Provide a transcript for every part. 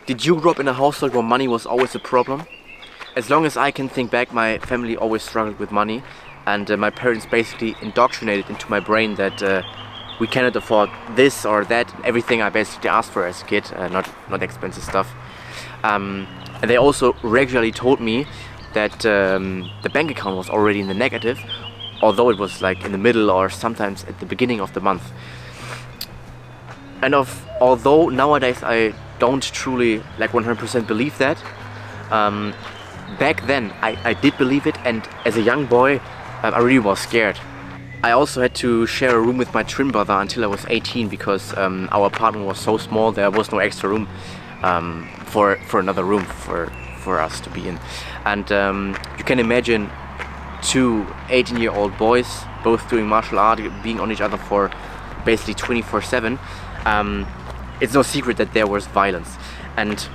Did you grow up in a household where money was always a problem? As long as I can think back, my family always struggled with money, and my parents basically indoctrinated into my brain that we cannot afford this or that, everything I basically asked for as a kid, not expensive stuff. And they also regularly told me that the bank account was already in the negative, although it was like in the middle or sometimes at the beginning of the month. And although nowadays I don't truly like 100% believe that, back then I did believe it, and as a young boy I really was scared. I also had to share a room with my twin brother until I was 18 because our apartment was so small there was no extra room for another room for us to be in. And you can imagine two 18-year-old boys both doing martial art, being on each other for basically 24/7. It's no secret that there was violence, and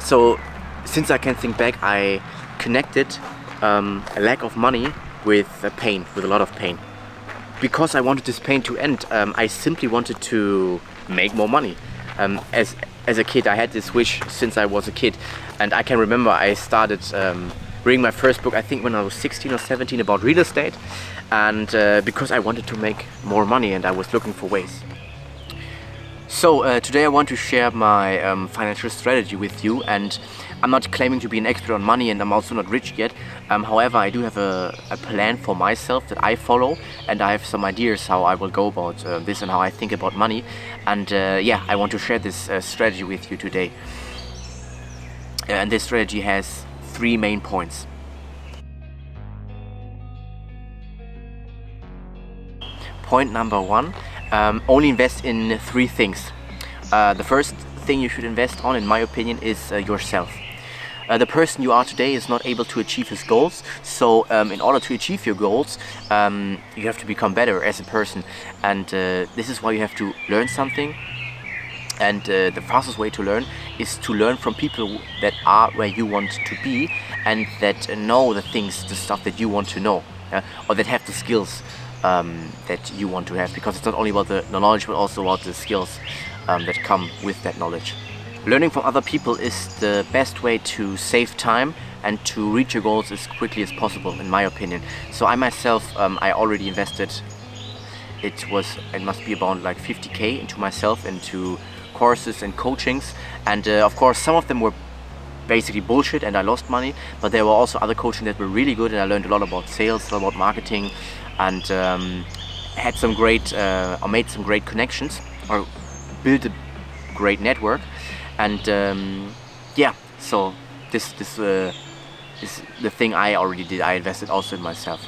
so since I can think back, I connected a lack of money with pain, with a lot of pain. Because I wanted this pain to end, I simply wanted to make more money. As a kid, I had this wish since I was a kid, and I can remember I started reading my first book, I think when I was 16 or 17, about real estate, and because I wanted to make more money and I was looking for ways. So today I want to share my financial strategy with you, and I'm not claiming to be an expert on money, and I'm also not rich yet. However, I do have a plan for myself that I follow, and I have some ideas how I will go about this and how I think about money. And yeah, I want to share this strategy with you today. And this strategy has 3 main points. Point number 1. Only invest in 3 things. The first thing you should invest on, in my opinion, is yourself. The person you are today is not able to achieve his goals, so in order to achieve your goals, you have to become better as a person, and this is why you have to learn something. And the fastest way to learn is to learn from people that are where you want to be, and that know the things, the stuff that you want to know, or that have the skills that you want to have, because it's not only about the knowledge but also about the skills that come with that knowledge. Learning from other people is the best way to save time and to reach your goals as quickly as possible, in my opinion. So I myself, I already invested, it must be about like 50k into myself, into courses and coachings, and of course some of them were basically bullshit and I lost money, but there were also other coaching that were really good, and I learned a lot about sales, a lot about marketing, and had some great or made some great connections, or built a great network. And yeah, so this is the thing I already did. I invested also in myself.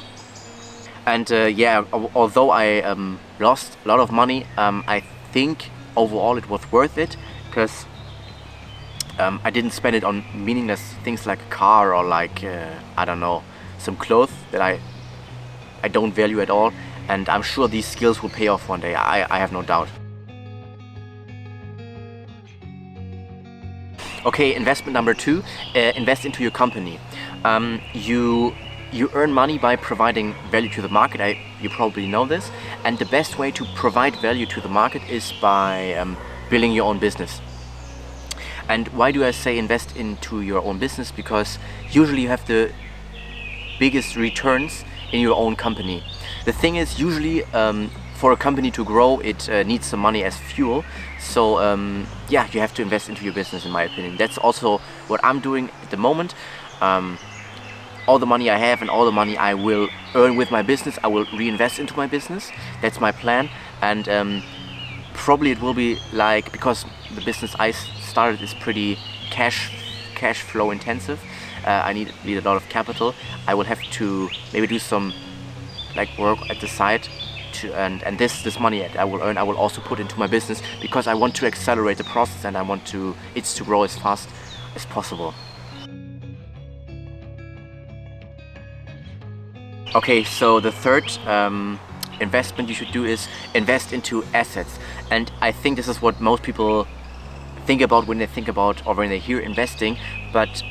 And yeah, although I lost a lot of money, I think overall it was worth it, because I didn't spend it on meaningless things like a car or like I don't know, some clothes that I don't value at all. And I'm sure these skills will pay off one day. I have no doubt. Okay, investment number 2, invest into your company. You earn money by providing value to the market. You probably know this. And the best way to provide value to the market is by building your own business. And why do I say invest into your own business? Because usually you have the biggest returns in your own company. The thing is, usually for a company to grow, it needs some money as fuel. So yeah, you have to invest into your business, in my opinion. That's also what I'm doing at the moment. All the money I have and all the money I will earn with my business, I will reinvest into my business. That's my plan. And probably it will be like, because the business I started is pretty cash flow intensive. I need a lot of capital. I will have to maybe do some like work at the side, and this money that I will earn, I will also put into my business, because I want to accelerate the process and I want it to grow as fast as possible. Okay, so the third investment you should do is invest into assets. And I think this is what most people think about when they think about, or when they hear investing, but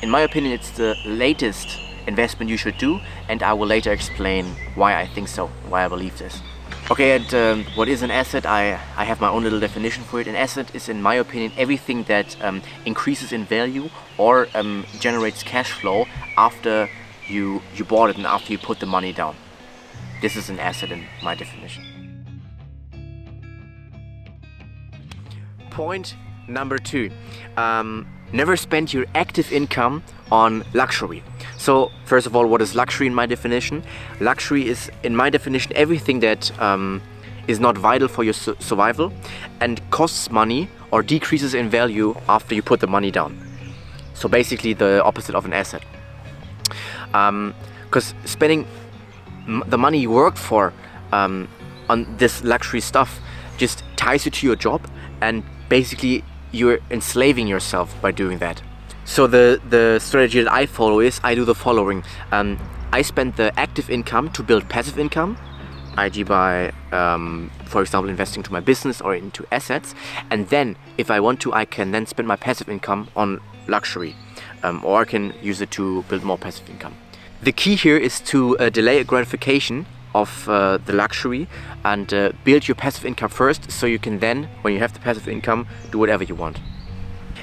in my opinion it's the latest investment you should do, and I will later explain why I think so, why I believe this. Okay, and what is an asset? I have my own little definition for it. An asset is, in my opinion, everything that increases in value or generates cash flow after you bought it and after you put the money down. This is an asset in my definition. Point number 2. Never spend your active income on luxury. So first of all, what is luxury in my definition? Luxury is, in my definition, everything that is not vital for your survival and costs money or decreases in value after you put the money down. So basically the opposite of an asset. Because spending the money you worked for on this luxury stuff just ties you to your job, and basically you're enslaving yourself by doing that. So the strategy that I follow is I do the following. I spend the active income to build passive income, i.e. by, for example, investing to my business or into assets. And then, if I want to, I can then spend my passive income on luxury, or I can use it to build more passive income. The key here is to delay a gratification of the luxury and build your passive income first, so you can then, when you have the passive income, do whatever you want.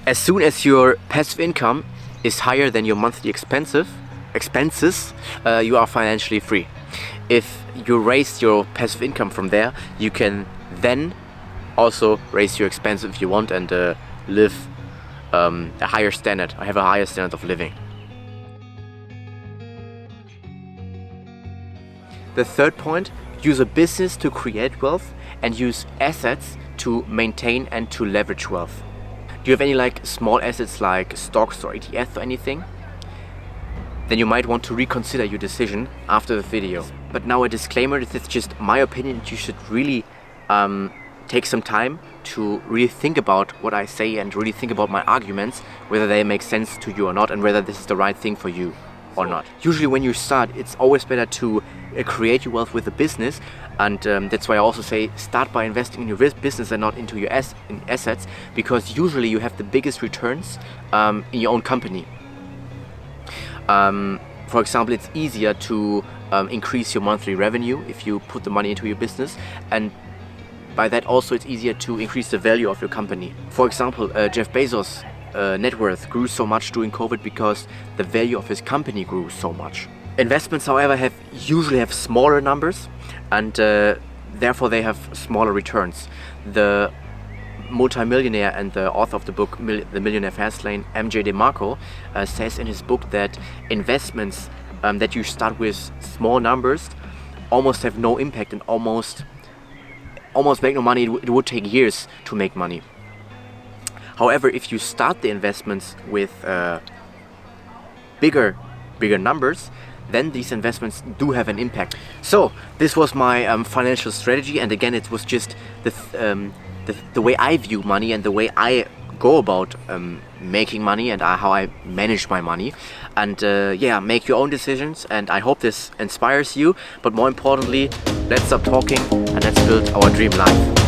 As soon as your passive income is higher than your monthly expenses, you are financially free. If you raise your passive income from there, you can then also raise your expenses if you want and live a higher standard. I have a higher standard of living. The third point, use a business to create wealth and use assets to maintain and to leverage wealth. Do you have any small assets like stocks or ETFs or anything? Then you might want to reconsider your decision after the video. But now a disclaimer, this is just my opinion. You should really take some time to really think about what I say and really think about my arguments, whether they make sense to you or not, and whether this is the right thing for you or not. Usually when you start, it's always better to create your wealth with a business, and that's why I also say start by investing in your business and not into your assets, because usually you have the biggest returns in your own company. For example, it's easier to increase your monthly revenue if you put the money into your business, and by that also it's easier to increase the value of your company. For example, Jeff Bezos' net worth grew so much during COVID because the value of his company grew so much. Investments, however, usually have smaller numbers, and therefore they have smaller returns. The multimillionaire and the author of the book The Millionaire Fastlane, MJ DeMarco, says in his book that investments that you start with small numbers almost have no impact and almost make no money. It would take years to make money. However, if you start the investments with bigger numbers, then these investments do have an impact. So this was my financial strategy, and again, it was just the way I view money and the way I go about making money and how I manage my money. And yeah, make your own decisions, and I hope this inspires you. But more importantly, let's stop talking and let's build our dream life.